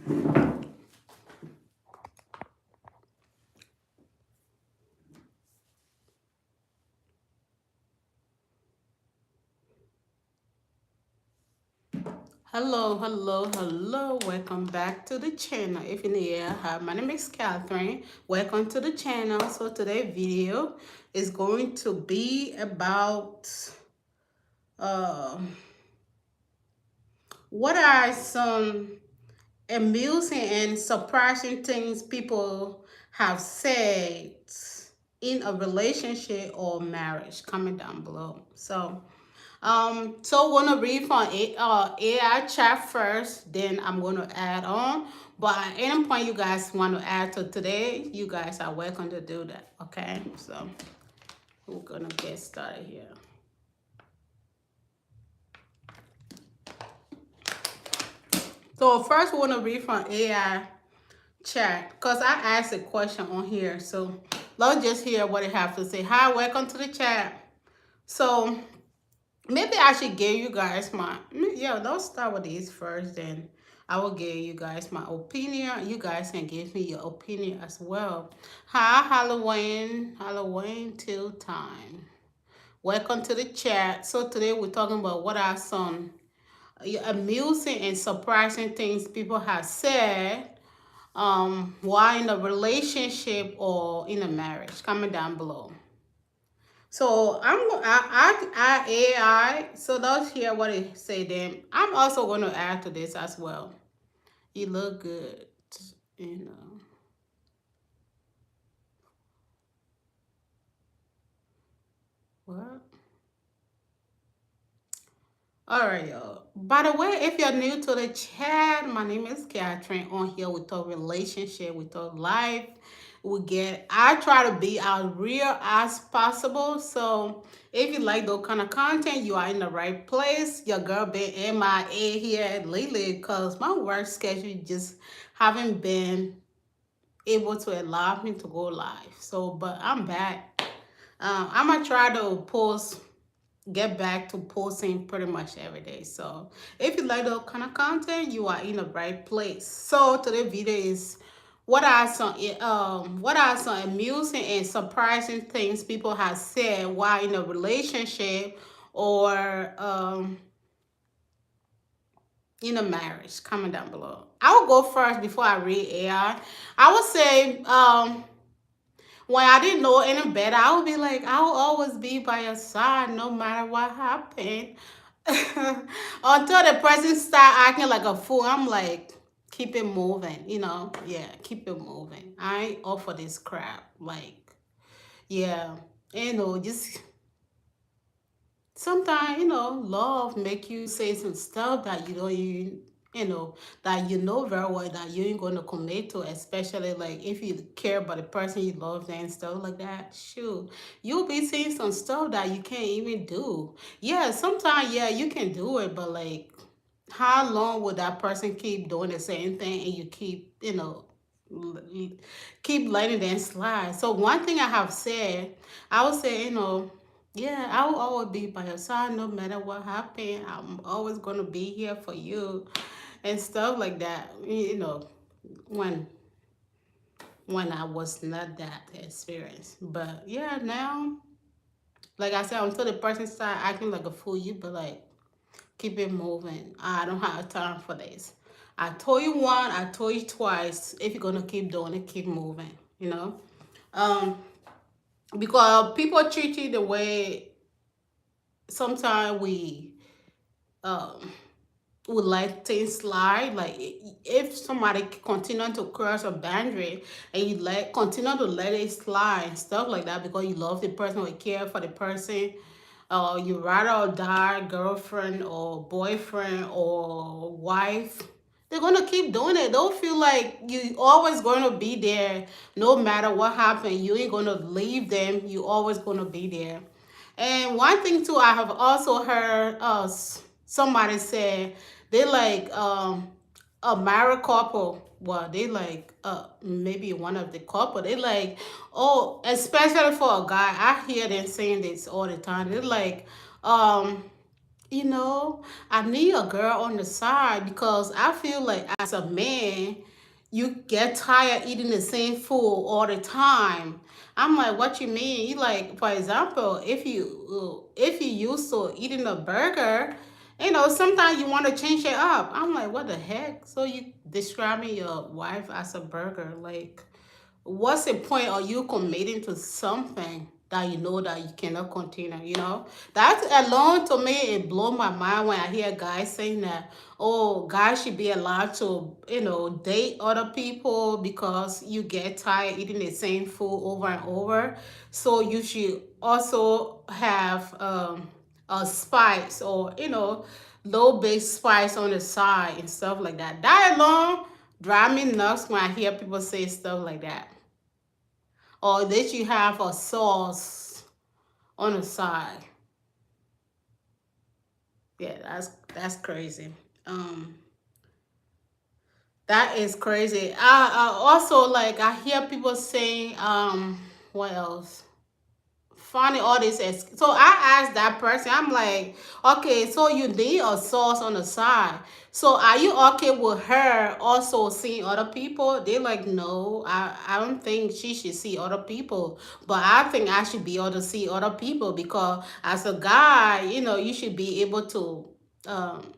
Hello, hello, hello. Welcome back to the channel. If you're new here, hi, my name is Catherine. Welcome to the channel. So today's video is going to be about um what are some amusing and surprising things people have said in a relationship or marriage. Comment down below. So wanna read from AI chat first, then I'm gonna add on. But at any point you guys want to add to today, you guys are welcome to do that. Okay, so we're gonna get started here. So first we wanna read from AI chat because I asked a question on here. So let's just hear what it have to say. Hi, welcome to the chat. So maybe I should give you guys let's start with these first, then I will give you guys my opinion. You guys can give me your opinion as well. Hi, Halloween till time. Welcome to the chat. So today we're talking about what are some amusing and surprising things people have said while in a relationship or in a marriage. Comment down below. So I AI. So let's hear what it say. Then I'm also going to add to this as well. You look good, you know. What? All right, y'all. By the way, if you're new to the chat, my name is Catherine. On here, we talk relationship, we talk life. I try to be as real as possible. So if you like those kind of content, you are in the right place. Your girl been MIA here lately because my work schedule just haven't been able to allow me to go live. So, but I'm back. I'm gonna try to get back to posting pretty much every day. So if you like that kind of content, you are in the right place. So today's video is what are some amusing and surprising things people have said while in a relationship or in a marriage. Comment down below. I will go first before I read AI. I would say when I didn't know any better, I would be like, I will always be by your side no matter what happened. Until the person start acting like a fool, I'm like, keep it moving, Yeah, keep it moving. I ain't all for this crap. Like, yeah, just sometimes, love make you say some stuff that you don't even, that you know very well that you ain't gonna commit to, especially like if you care about the person you love and stuff like that. Shoot, you'll be saying some stuff that you can't even do. Yeah, sometimes, yeah, you can do it, but like, how long would that person keep doing the same thing and you keep, keep letting them slide? So one thing I have said, I would say, yeah, I will always be by your side no matter what happened. I'm always gonna be here for you and stuff like that. When when I was not that experienced. But yeah, now, like I said, until the person start acting like a fool, you be like, keep it moving. I don't have time for this. I told you one, I told you twice. If you're gonna keep doing it, keep moving, Um, because people treat you the way sometimes um would let things slide. Like if somebody continue to cross a boundary and you continue to let it slide and stuff like that because you love the person or care for the person, you ride or die girlfriend or boyfriend or wife, they're gonna keep doing it. They'll feel like you always gonna be there no matter what happened. You ain't gonna leave them. You always gonna be there. And one thing too, I have also heard somebody say they like a married couple. Well, they like maybe one of the couple. They like, oh, especially for a guy. I hear them saying this all the time. They like um you know, I need a girl on the side because I feel like as a man, you get tired eating the same food all the time. I'm like, what you mean? You like, for example, if you used to eating a burger, sometimes you want to change it up. I'm like, what the heck? So you describing your wife as a burger? Like, what's the point of you committing to something that you know that you cannot continue, that alone to me it blow my mind when I hear guys saying that, oh, guys should be allowed to date other people because you get tired eating the same food over and over, so you should also have a spice, or low base spice on the side and stuff like that. That alone drive me nuts when I hear people say stuff like that, or that you have a sauce on the side. Yeah, that's crazy. Um, that is crazy. I also, like, I hear people saying, what else? Funny all this. So I asked that person, I'm like, okay, so you need a sauce on the side. So are you okay with her also seeing other people? They're like, no, I don't think she should see other people. But I think I should be able to see other people because as a guy, you should be able to, um,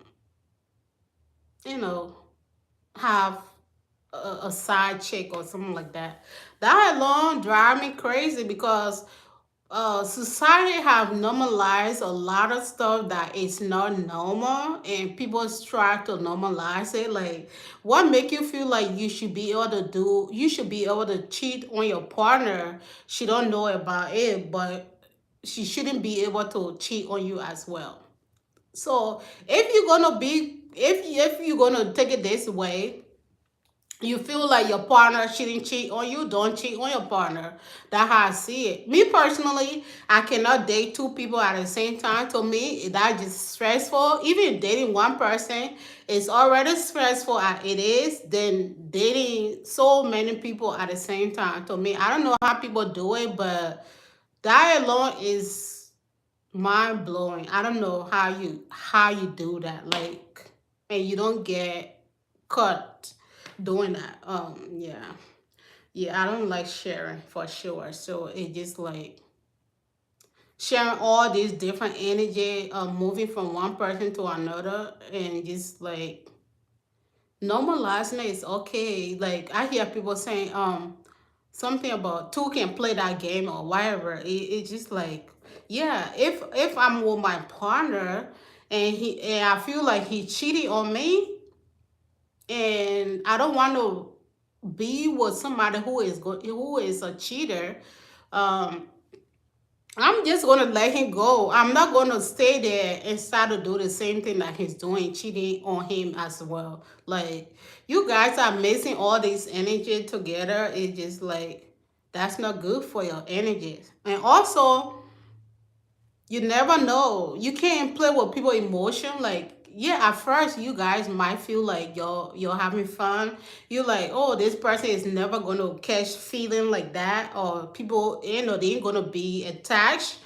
you know, have a side chick or something like that. That alone drive me crazy because society have normalized a lot of stuff that is not normal, and people try to normalize it. Like, what make you feel like you should be able to cheat on your partner? She don't know about it, but she shouldn't be able to cheat on you as well. So if you're gonna take it this way, you feel like your partner shouldn't cheat on you, don't cheat on your partner. That's how I see it. Me personally, I cannot date two people at the same time. To me, that's just stressful. Even dating one person is already stressful as it is. Then dating so many people at the same time. To me, I don't know how people do it, but that alone is mind blowing. I don't know how you do that. Like, and you don't get caught doing that. Yeah. Yeah, I don't like sharing for sure. So it just like sharing all these different energy, moving from one person to another, and just like normalizing it is okay. Like, I hear people saying something about two can play that game or whatever. It's just like, yeah, if I'm with my partner and I feel like he cheated on me, and I don't want to be with somebody who is a cheater. um I'm just gonna let him go. I'm not gonna stay there and start to do the same thing that he's doing, cheating on him as well. Like, you guys are mixing all this energy together. It's just like, that's not good for your energy. And also, you never know. You can't play with people' emotion. Like, yeah, at first you guys might feel like you're having fun. You're like, oh, this person is never gonna catch feeling like that, or people, they ain't gonna be attached.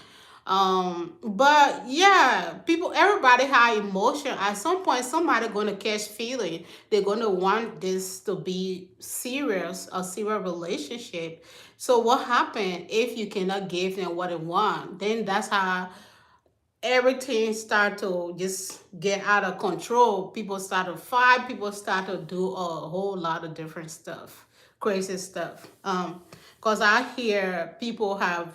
But yeah, everybody have emotion. At some point, somebody gonna catch feeling. They're gonna want this to be serious, a serious relationship. So what happened if you cannot give them what they want? Then that's how everything start to just get out of control. People start to fight. People start to do a whole lot of different stuff, crazy stuff. Because I hear people have,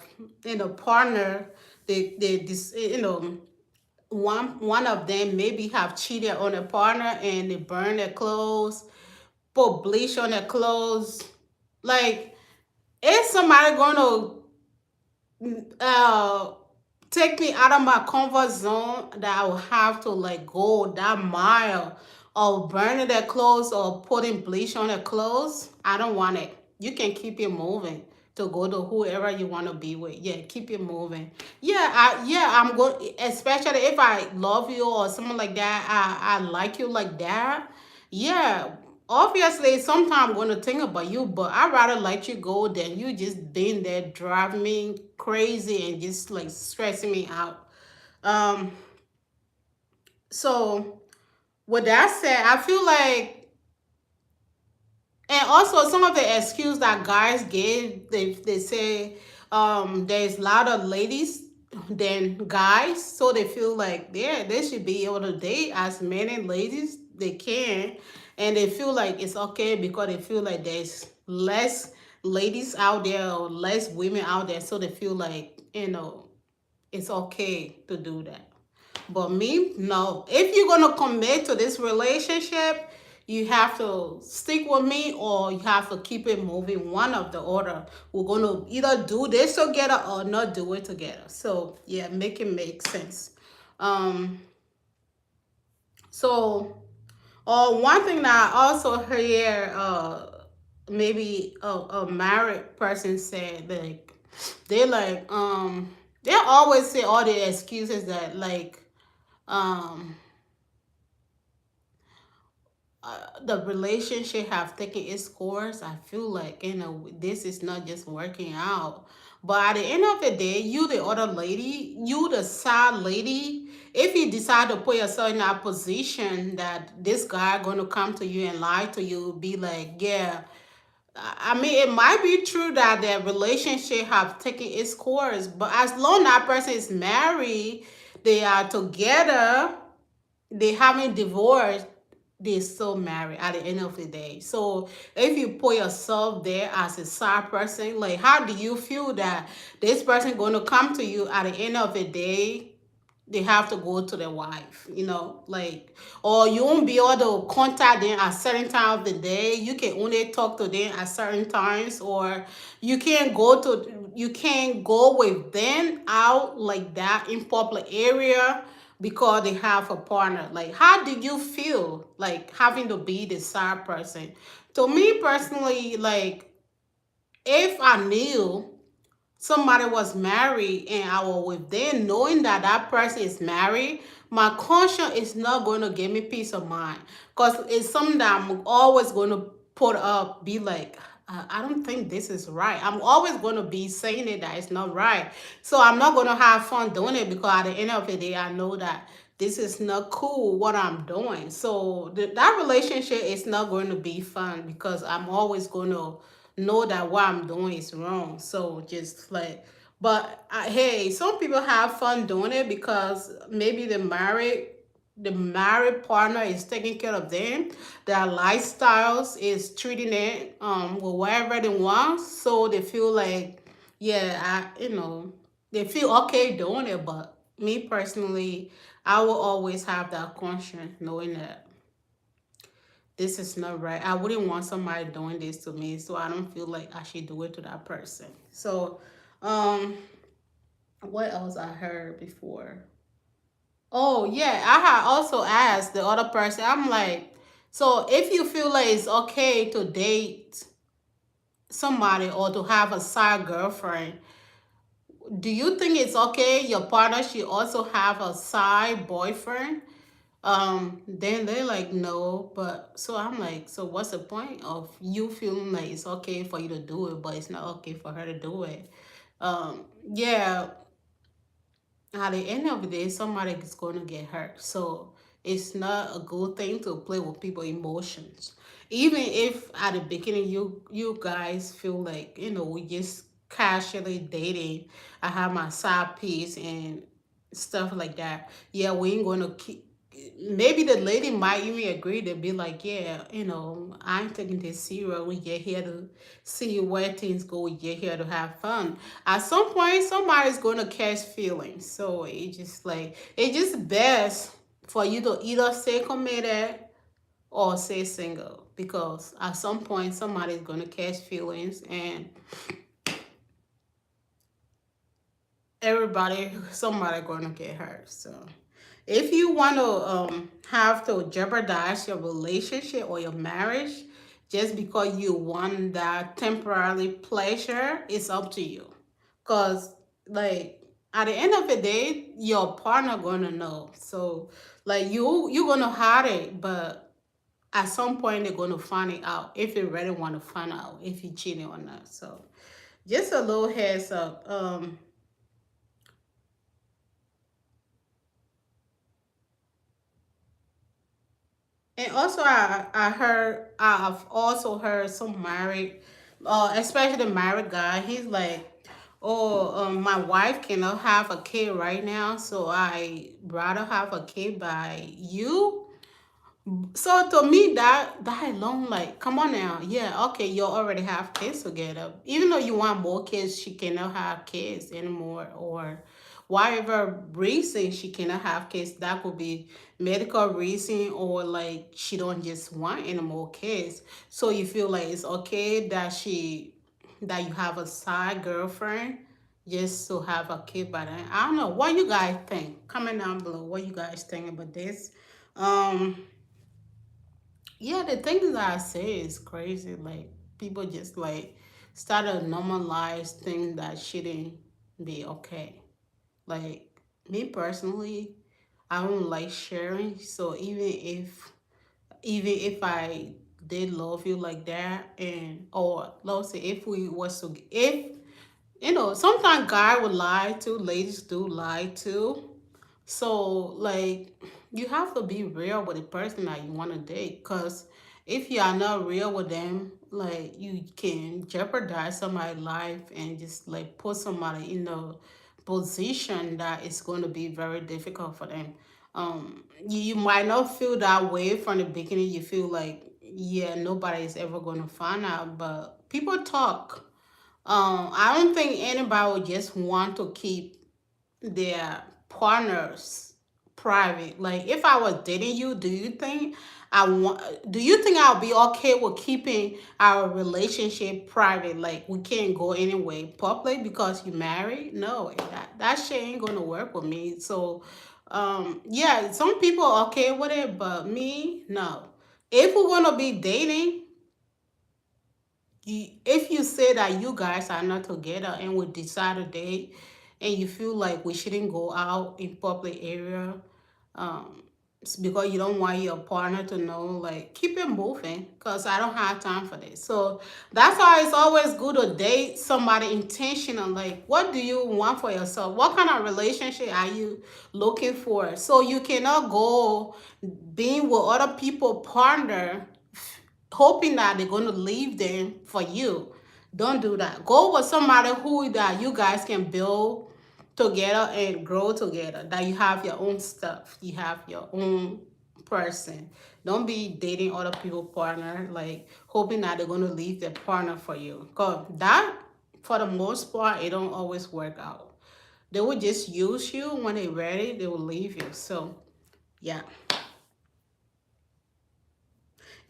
partner. They this one of them maybe have cheated on a partner and they burn their clothes, put bleach on their clothes. Like, is somebody gonna uh take me out of my comfort zone that I will have to like go that mile of burning their clothes or putting bleach on their clothes? I don't want it. You can keep it moving to go to whoever you want to be with. Yeah, keep it moving. I'm good, especially if I love you or something like that. I like you like that. Yeah, obviously, sometimes I'm going to think about you, but I'd rather let you go than you just being there driving me crazy and just like stressing me out. Um, So with that said, I feel like, and also some of the excuse that guys give, they say there's a lot of ladies than guys, so they feel like they should be able to date as many ladies they can, and they feel like it's okay because they feel like there's less ladies out there or less women out there, so they feel like, it's okay to do that. But me, no. If you're gonna commit to this relationship, you have to stick with me or you have to keep it moving. One of the other. We're gonna either do this together or not do it together. So yeah, make it make sense. Um so one thing that I also hear maybe a married person said, like, they like they always say all the excuses that, like, um the relationship have taken its course. I feel like, this is not just working out. But at the end of the day, you the other lady, you the sad lady, if you decide to put yourself in that position that this guy gonna come to you and lie to you, be like, yeah, I mean, it might be true that their relationship have taken its course, but as long that person is married, they are together, they haven't divorced, they're still married at the end of the day. So if you put yourself there as a side person, like, how do you feel that this person going to come to you at the end of the day? They have to go to their wife, like, or you won't be able to contact them at certain time of the day. You can only talk to them at certain times, or you can't go with them out like that in public area because they have a partner. Like, how do you feel like having to be the side person? To me personally, like, if I knew somebody was married and I was with them, knowing that that person is married, my conscience is not going to give me peace of mind, because it's something that I'm always going to put up, be like, I don't think this is right. I'm always going to be saying it that it's not right. So I'm not going to have fun doing it, because at the end of the day, I know that this is not cool what I'm doing. So that relationship is not going to be fun, because I'm always going to know that what I'm doing is wrong. So just like, but hey, some people have fun doing it because maybe the married partner is taking care of them. Their lifestyles is treating it with whatever they want. So they feel like, yeah, they feel okay doing it. But me personally, I will always have that conscience knowing that this is not right. I wouldn't want somebody doing this to me, so I don't feel like I should do it to that person. So, um, what else I heard before? Oh yeah, I had also asked the other person. I'm like, so if you feel like it's okay to date somebody or to have a side girlfriend, do you think it's okay your partner should also have a side boyfriend? Then they're like, no, but so I'm like, so what's the point of you feeling like it's okay for you to do it, but it's not okay for her to do it? Yeah, at the end of the day, somebody is going to get hurt. So it's not a good thing to play with people's emotions. Even if at the beginning you guys feel like, we just casually dating, I have my side piece and stuff like that. Yeah, we ain't gonna keep. Maybe the lady might even agree to be like, yeah, I ain't taking this serious. We get here to see where things go. We get here to have fun. At some point, somebody's gonna catch feelings. So it's just best for you to either stay committed or stay single, because at some point somebody's gonna catch feelings, and somebody gonna get hurt. So if you want to have to jeopardize your relationship or your marriage just because you want that temporary pleasure, it's up to you. Because, like, at the end of the day, your partner gonna know. So, like, you gonna hide it, but at some point they're gonna find it out if you really want to find out if you cheating or not. So just a little heads up. And also, I've also heard some married, especially the married guy. He's like, "Oh, my wife cannot have a kid right now, so I rather have a kid by you." So to me, that alone, like, come on now, yeah, okay, you already have kids together. Even though you want more kids, she cannot have kids anymore, or whatever reason she cannot have kids. That could be medical reason, or like she don't just want any more kids. So you feel like it's okay that you have a side girlfriend just to have a kid by then. I don't know. What you guys think? Comment down below. What you guys think about this? Um. Yeah, the things that I say is crazy. Like people just like start to normalize things that shouldn't be okay. Like me personally, I don't like sharing. So even if I did love you like that, and or let's say if we was to if sometimes guy would lie too, ladies do lie too. So, like, you have to be real with the person that you want to date. Because if you are not real with them, like, you can jeopardize somebody's life and just, like, put somebody in a position that is going to be very difficult for them. You might not feel that way from the beginning. You feel like, yeah, nobody is ever going to find out. But people talk. I don't think anybody would just want to keep their partners private. Like if I was dating you, do you think I'll be okay with keeping our relationship private? Like we can't go anywhere public because you married? No, that shit ain't gonna work with me. So yeah, some people are okay with it, but me, no. If we're gonna be dating, if you say that you guys are not together and we decide to date and you feel like we shouldn't go out in public area, it's because you don't want your partner to know, like keep it moving because I don't have time for this. So that's why it's always good to date somebody intentional. Like what do you want for yourself? What kind of relationship are you looking for? So you cannot go being with other people partner hoping that they're going to leave them for you. Don't do that. Go with somebody who that you guys can build together and grow together. That you have your own stuff. You have your own person. Don't be dating other people partner, like hoping that they're going to leave their partner for you. Cause that, for the most part, it don't always work out. They will just use you when they're ready. They will leave you. So yeah.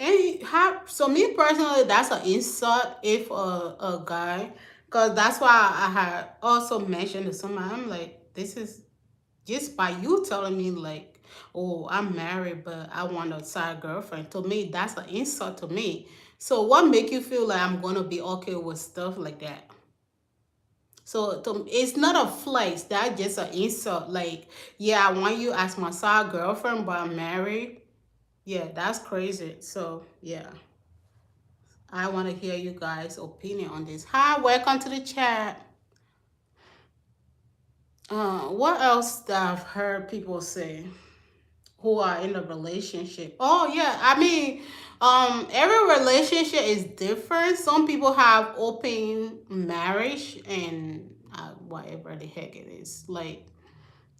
And so me personally, that's an insult if a guy, because that's why I had also mentioned to somebody, I'm like, this is just by you telling me like, oh, I'm married, but I want a side girlfriend. To me, that's an insult to me. So what make you feel like I'm gonna be okay with stuff like that? So it's not a flex. That's just an insult. Like, yeah, I want you as my side girlfriend, but I'm married. Yeah, that's crazy. So yeah. I want to hear you guys' opinion on this. Hi, welcome to the chat. What else that I've heard people say who are in a relationship? Oh yeah, I mean, every relationship is different. Some people have open marriage and whatever the heck it is. Like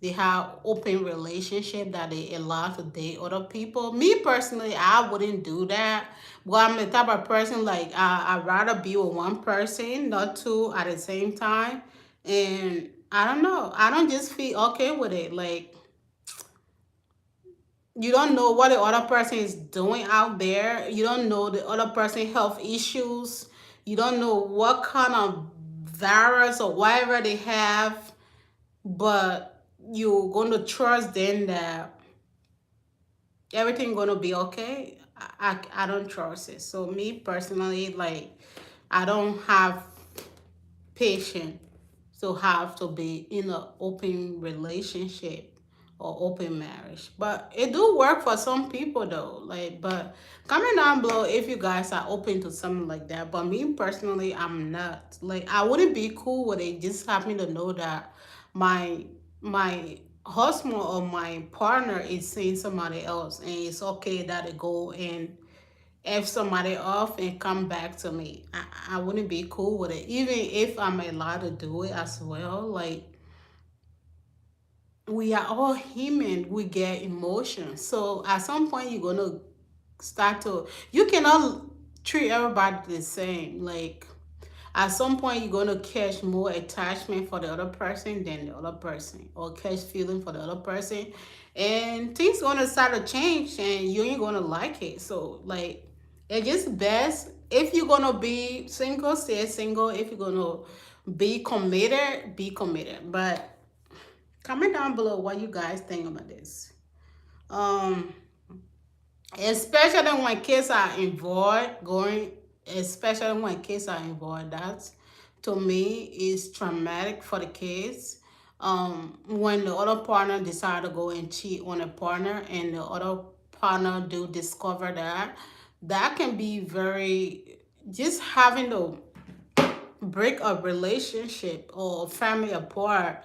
they have open relationship that they allow to date other people. Me personally, I wouldn't do that. But I'm the type of person like I'd rather be with one person, not two at the same time. And I don't know. I don't just feel okay with it. Like you don't know what the other person is doing out there. You don't know the other person health issues. You don't know what kind of virus or whatever they have, but you're going to trust them that everything gonna be okay. I don't trust it. So me personally, like I don't have patience to have to be in an open relationship or open marriage. But it do work for some people though. Like but comment down below if you guys are open to something like that. But me personally, I'm not. Like I wouldn't be cool with it. Just happen to know that my husband or my partner is seeing somebody else, and it's okay that they go and F somebody off and come back to me. I wouldn't be cool with it, even if I'm allowed to do it as well. Like, we are all human, we get emotions. So at some point, you're gonna start to, you cannot treat everybody the same. Like, at some point you're gonna catch more attachment for the other person than the other person, or catch feeling for the other person, and things gonna start to change and you ain't gonna like it. So like, it's just best, if you're gonna be single, stay single. If you're gonna be committed. But comment down below what you guys think about this. um Especially when kids are involved, going, especially when kids are involved, that to me is traumatic for the kids. When the other partner decide to go and cheat on a partner, and the other partner do discover that, that can be very, just having to break a relationship or family apart,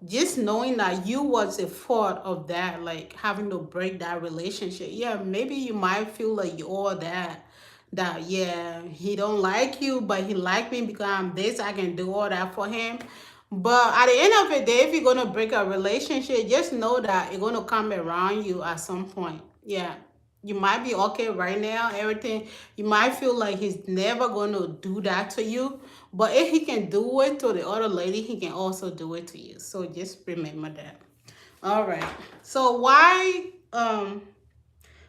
just knowing that you was a fault of that, like having to break that relationship. Yeah, maybe you might feel like you all that yeah, he don't like you, but he like me because I'm this, I can do all that for him. But at the end of the day, if you're gonna break a relationship, just know that it's gonna come around you at some point. Yeah, you might be okay right now, everything. You might feel like he's never gonna do that to you, but if he can do it to the other lady, he can also do it to you. So just remember that. All right. So why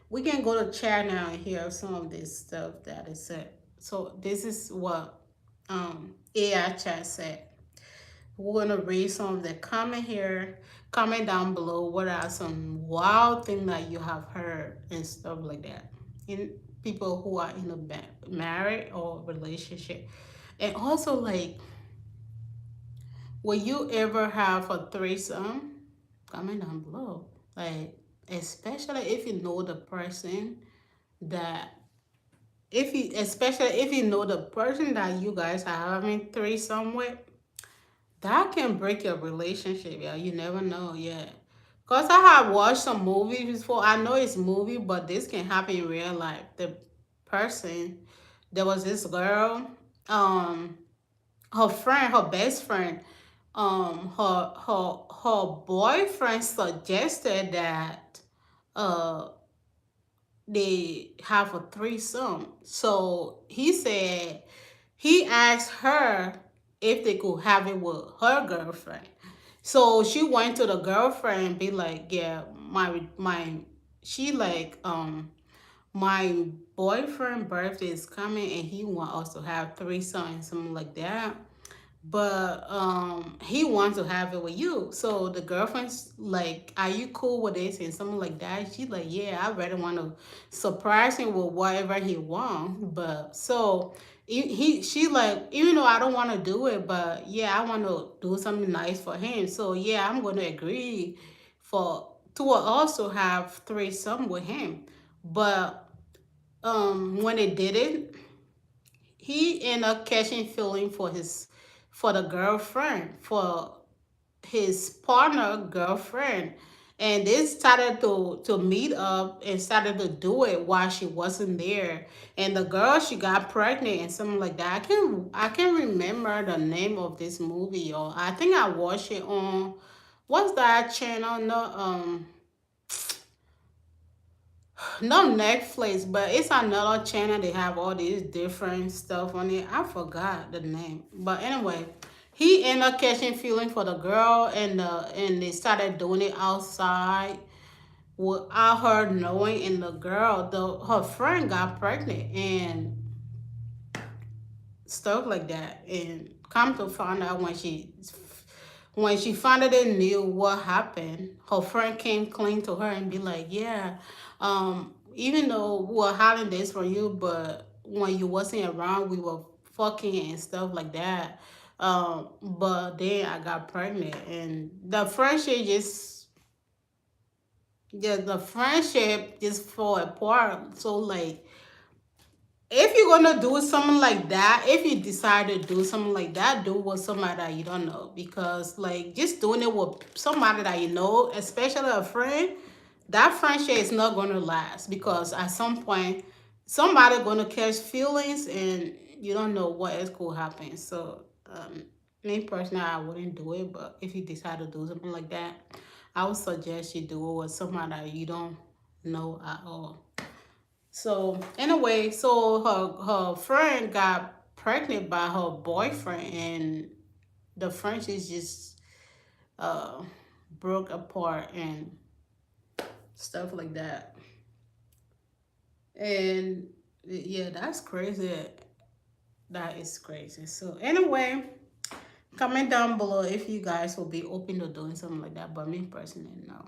we can go to chat now and hear some of this stuff that is said. So this is what AI chat said. We're gonna read some of the comment here. Comment down below what are some wild things that you have heard and stuff like that. In people who are in a married or relationship. And also, like, will you ever have a threesome? Comment down below. Like, especially if you know the person that, especially if you know the person that you guys are having threesome with, that can break your relationship. Yeah, you never know. Yeah, cause I have watched some movies before. I know it's movie, but this can happen in real life. The person, there was this girl. Um, her friend, her best friend, her boyfriend suggested that uh they have a threesome. So he said, he asked her if they could have it with her girlfriend. So she went to the girlfriend and be like, yeah, she like, my boyfriend birthday is coming and he want us to have threesome and something like that, but he wants to have it with you. So the girlfriend's like, are you cool with this and something like that? She's like, yeah, I really want to surprise him with whatever he wants. But so she like, even though I don't want to do it, but yeah, I want to do something nice for him. So yeah, I'm going to agree for to also have threesome with him. But when they did it, he ended up catching feeling for the girlfriend, for his partner girlfriend, and they started to meet up and started to do it while she wasn't there. And the girl, she got pregnant and something like that. I can remember the name of this movie, or I think I watched it on, what's that channel? No, not Netflix, but it's another channel. They have all these different stuff on it. I forgot the name, but anyway, he ended up catching feeling for the girl, and they started doing it outside without her knowing. And the girl, her friend, got pregnant and stuff like that. And come to find out, when she finally knew what happened, her friend came clean to her and be like, yeah, even though we were hiding this from you, but when you wasn't around, we were fucking and stuff like that. But then I got pregnant, and the friendship just fall apart. So like, if you're gonna do something like that, if you decide to do something like that, do it with somebody that you don't know. Because like just doing it with somebody that you know, especially a friend, that friendship is not gonna last because at some point somebody gonna catch feelings and you don't know what else could happen. So me personally I wouldn't do it, but if you decide to do something like that, I would suggest you do it with somebody that you don't know at all. So anyway, so her friend got pregnant by her boyfriend, and the friendship just uh broke apart and stuff like that. And yeah, that's crazy. That is crazy. So anyway, comment down below if you guys will be open to doing something like that. But me personally, no.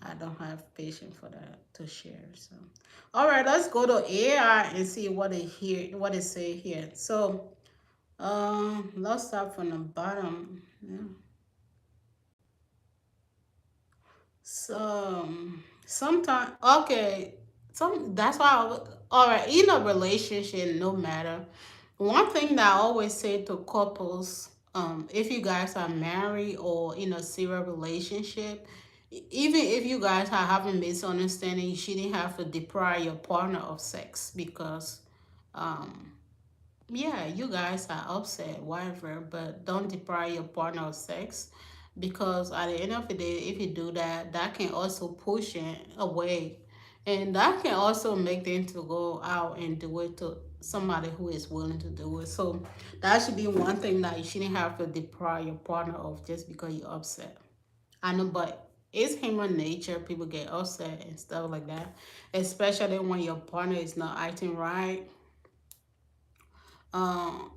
I don't have patience for that to share. So, all right, let's go to AI and see what they say here. So, let's start from the bottom. Yeah. So, sometimes okay, that's why. All right, in a relationship, no matter. One thing that I always say to couples, if you guys are married or in a serious relationship, even if you guys are having misunderstanding, you shouldn't have to deprive your partner of sex because, um, yeah, you guys are upset, whatever, but don't deprive your partner of sex because at the end of the day, if you do that, that can also push it away. And that can also make them to go out and do it to somebody who is willing to do it. So that should be one thing that you shouldn't have to deprive your partner of just because you're upset. I know, but it's human nature. People get upset and stuff like that, especially when your partner is not acting right. Um,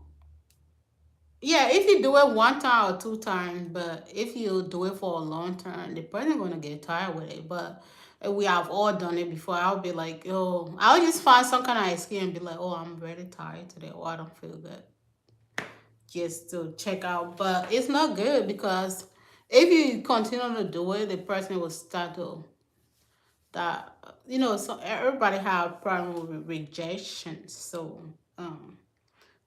Yeah, if you do it one time or two times, but if you do it for a long term, the person gonna get tired with it. But we have all done it before. I'll be like, oh, I'll just find some kind of excuse and be like, oh, I'm very tired today, or I don't feel good, just to check out. But it's not good because if you continue to do it, the person will start to that. So everybody have problem with rejection. So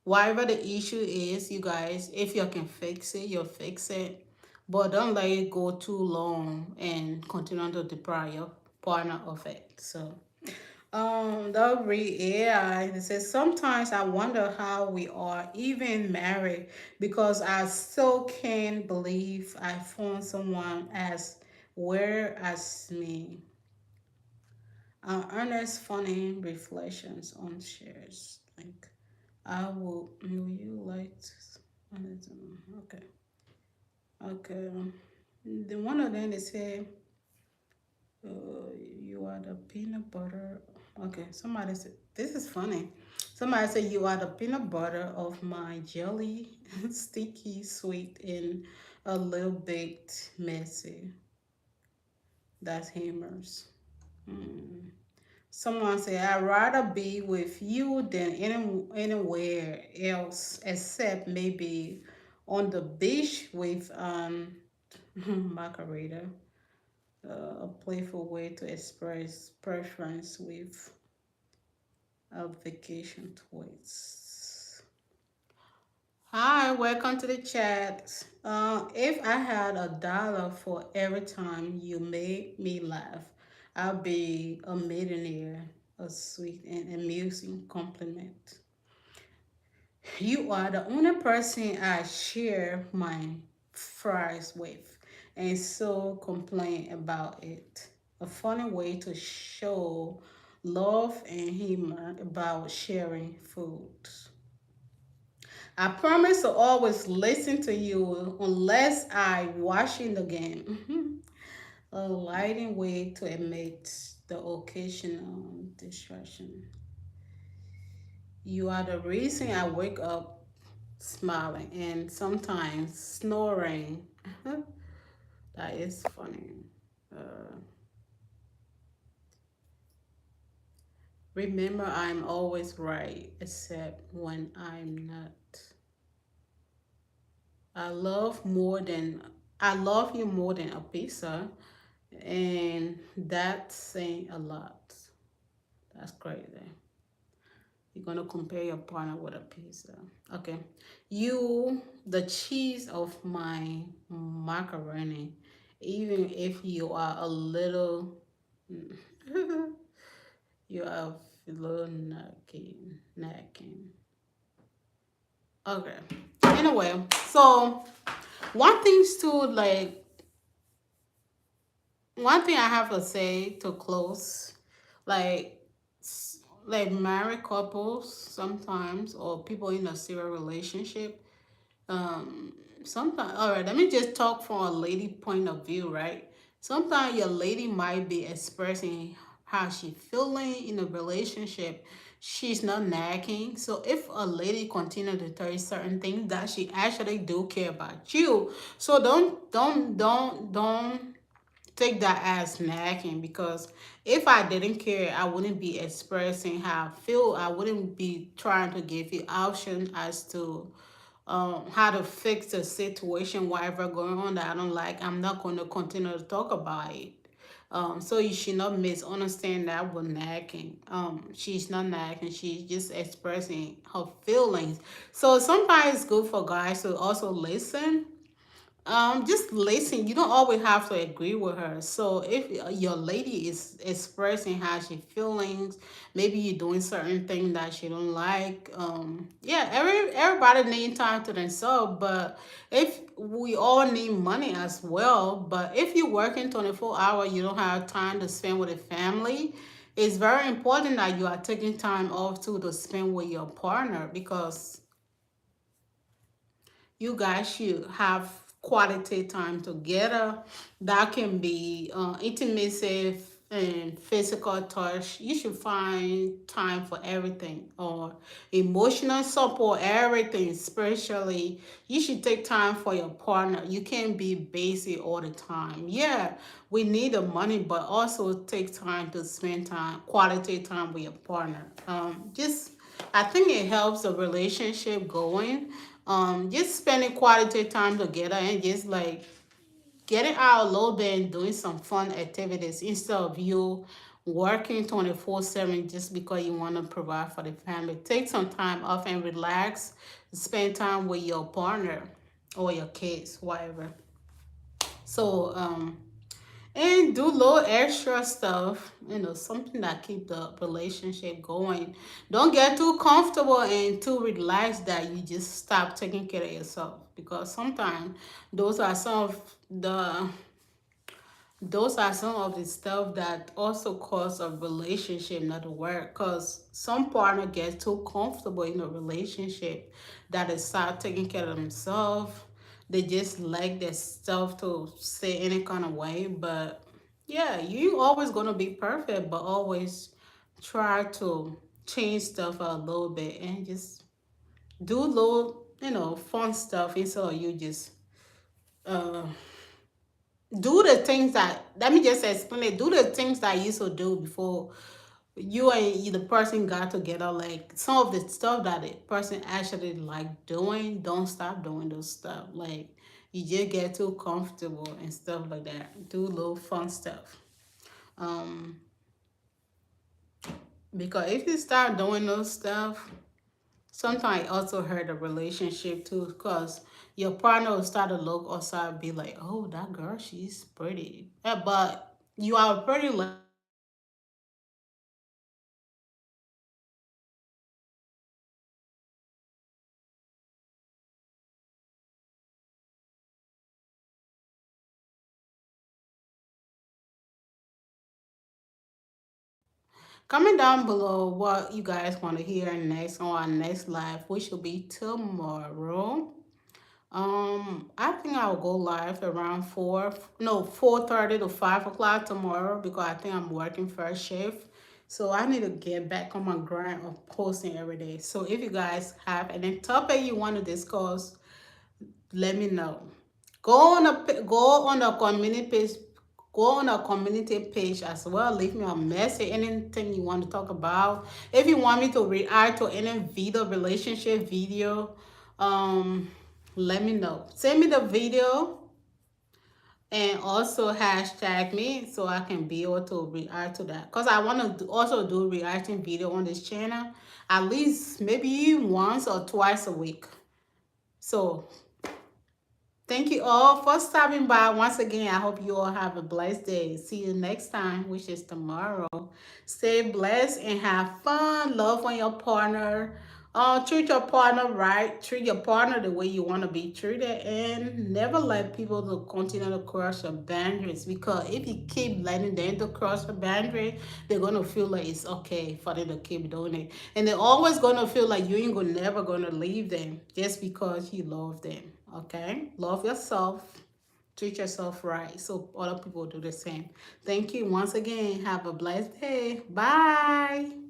whatever the issue is, you guys, if you can fix it, you'll fix it. But don't let it go too long and continue to deprive your partner of it. So, the read AI, it says, sometimes I wonder how we are even married because I still can't believe I found someone as weird as me. Earnest, funny reflections on shares. Like, will you like okay. Okay. The one of them they say, you are the peanut butter. Okay, somebody said, this is funny. Somebody said, you are the peanut butter of my jelly, sticky, sweet, and a little bit messy. That's hammers. Mm. Someone said, I'd rather be with you than anywhere else except maybe on the beach with margarita. A playful way to express preference with a vacation twice. Hi, welcome to the chat. If I had $1 for every time you made me laugh, I'd be a millionaire. A sweet and amusing compliment. You are the only person I share my fries with, and so complain about it. A funny way to show love and humor about sharing food. I promise to always listen to you unless I wash it again. A lighting way to emit the occasional distraction. You are the reason I wake up smiling and sometimes snoring. That is funny. Uh, Remember, I'm always right, except when I'm not. I love more than I love you more than a pizza, and that's saying a lot. That's crazy. You're gonna compare your partner with a pizza. Okay. You the cheese of my macaroni. Even if you are a little you are a little necking. Okay. Anyway, so one thing's to like one thing I have to say to close, like like married couples sometimes or people in a serious relationship, um sometimes, all right, let me just talk from a lady point of view, right? Sometimes your lady might be expressing how she feeling in a relationship. She's not nagging. So if a lady continue to tell you certain things that she actually do care about you, so don't take that as nagging, because if I didn't care, I wouldn't be expressing how I feel. I wouldn't be trying to give you options as to how to fix the situation, whatever going on that I don't like. I'm not going to continue to talk about it. So you should not misunderstand that we're nagging. She's not nagging. She's just expressing her feelings. So sometimes it's good for guys to also listen, just listen. You don't always have to agree with her. So if your lady is expressing how she feelings, maybe you're doing certain things that she don't like. Yeah, everybody need time to themselves. But if we all need money as well, but if you're working 24 hours, you don't have time to spend with the family. It's very important that you are taking time off too to spend with your partner, because you guys should have quality time together. That can be intimacy and physical touch. You should find time for everything, or emotional support, everything. Especially you should take time for your partner. You can't be busy all the time. Yeah, we need the money, but also take time to spend time, quality time with your partner. Just I think it helps the relationship going. Just spending quality time together and just like getting out a little bit and doing some fun activities instead of you working 24/7 just because you want to provide for the family. Take some time off and relax. Spend time with your partner or your kids, whatever. So and do little extra stuff, something that keep the relationship going. Don't get too comfortable and too relaxed that you just stop taking care of yourself, because sometimes those are some of the those are some of the stuff that also cause a relationship not to work, because some partner get too comfortable in a relationship that they start taking care of themselves. They just like their stuff to say any kind of way. But yeah, you always gonna be perfect, but always try to change stuff a little bit and just do little fun stuff instead of you just uh do the things that, let me just explain it, do the things that you used to do before you and the person got together. Like some of the stuff that the person actually like doing, don't stop doing those stuff. Like you just get too comfortable and stuff like that. Do little fun stuff. um because if you start doing those stuff, sometimes it also hurt the relationship too, because your partner will start to look outside, be like, oh, that girl, she's pretty. But you are pretty comment down below what you guys want to hear next on our next live, which will be tomorrow. I think I'll go live around 4:30 to 5 o'clock tomorrow, because I think I'm working first shift. So I need to get back on my grind of posting every day. So if you guys have any topic you want to discuss, let me know. Go on the community page. Go on a community page as well. Leave me a message. Anything you want to talk about. If you want me to react to any video, relationship video, um, let me know. Send me the video and also hashtag me so I can be able to react to that. Because I want to also do reaction video on this channel at least maybe once or twice a week. So thank you all for stopping by. Once again, I hope you all have a blessed day. See you next time, which is tomorrow. Stay blessed and have fun. Love on your partner. Treat your partner right. Treat your partner the way you want to be treated. And never let people to continue to cross your boundaries. Because if you keep letting them to cross the boundary, they're going to feel like it's okay for them to keep doing it. And they're always going to feel like you ain't gonna, never going to leave them just because you love them. Okay? Love yourself. Treat yourself right so other people do the same. Thank you once again. Have a blessed day. Bye.